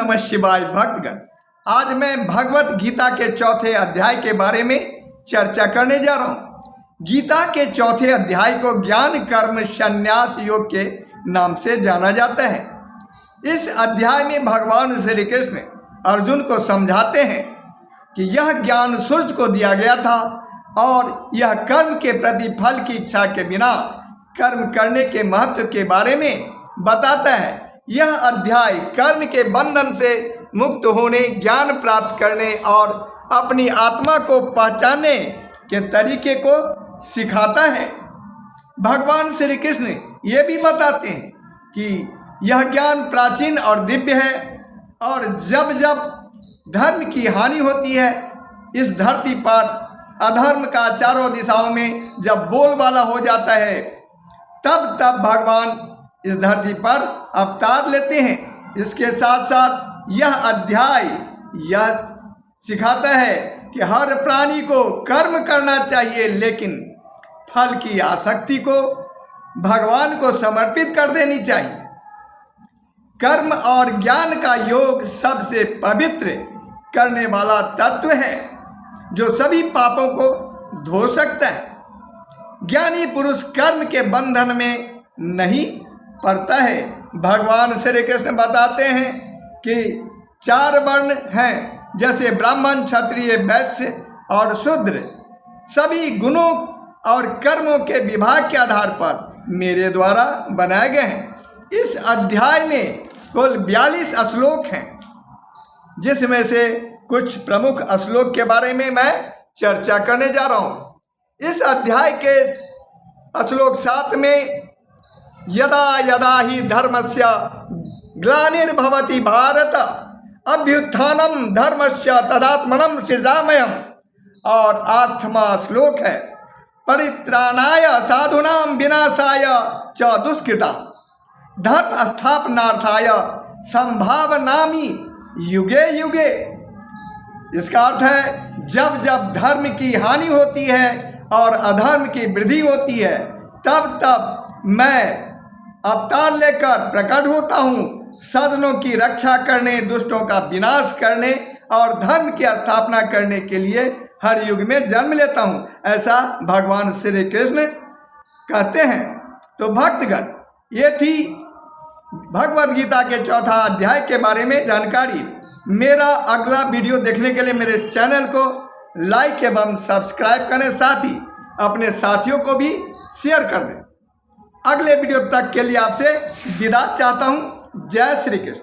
नमः शिवाय भक्तगण। आज मैं भगवत गीता के चौथे अध्याय के बारे में चर्चा करने जा रहा हूँ। गीता के चौथे अध्याय को ज्ञान कर्म संन्यास योग के नाम से जाना जाता है। इस अध्याय में भगवान श्री कृष्ण अर्जुन को समझाते हैं कि यह ज्ञान सूर्य को दिया गया था और यह कर्म के प्रति फल की इच्छा के बिना कर्म करने के महत्व के बारे में बताता है। यह अध्याय कर्म के बंधन से मुक्त होने, ज्ञान प्राप्त करने और अपनी आत्मा को पहचानने के तरीके को सिखाता है। भगवान श्री कृष्ण ये भी बताते हैं कि यह ज्ञान प्राचीन और दिव्य है और जब जब धर्म की हानि होती है इस धरती पर, अधर्म का चारों दिशाओं में जब बोलबाला हो जाता है, तब तब भगवान इस धरती पर अवतार लेते हैं। इसके साथ साथ यह अध्याय यह सिखाता है कि हर प्राणी को कर्म करना चाहिए, लेकिन फल की आसक्ति को भगवान को समर्पित कर देनी चाहिए। कर्म और ज्ञान का योग सबसे पवित्र करने वाला तत्व है जो सभी पापों को धो सकता है। ज्ञानी पुरुष कर्म के बंधन में नहीं पड़ता है। भगवान श्री कृष्ण बताते हैं कि 4 वर्ण हैं, जैसे ब्राह्मण, क्षत्रिय, वैश्य और शूद्र। सभी गुणों और कर्मों के विभाग के आधार पर मेरे द्वारा बनाए गए हैं। इस अध्याय में कुल 42 श्लोक हैं, जिसमें से कुछ प्रमुख श्लोक के बारे में मैं चर्चा करने जा रहा हूँ। इस अध्याय के श्लोक 7 में यदा यदा ही धर्मस्य ग्लानिर्भवति भारत अभ्युत्थानम धर्मस्य तदात्मनं सृजाम्यहम्, और 8वां श्लोक है परित्राणाय साधूनां विनाशाय च दुष्कृतां धर्म स्थापनार्थाय संभावनामि युगे युगे। इसका अर्थ है जब जब धर्म की हानि होती है और अधर्म की वृद्धि होती है, तब तब मैं अवतार लेकर प्रकट होता हूँ, सज्जनों की रक्षा करने, दुष्टों का विनाश करने और धर्म की स्थापना करने के लिए हर युग में जन्म लेता हूँ, ऐसा भगवान श्री कृष्ण कहते हैं। तो भक्तगण, ये थी भगवद गीता के चौथा अध्याय के बारे में जानकारी। मेरा अगला वीडियो देखने के लिए मेरे इस चैनल को लाइक एवं सब्सक्राइब करें, साथ ही अपने साथियों को भी शेयर कर दें। अगले वीडियो तक के लिए आपसे विदा चाहता हूँ। जय श्री कृष्ण।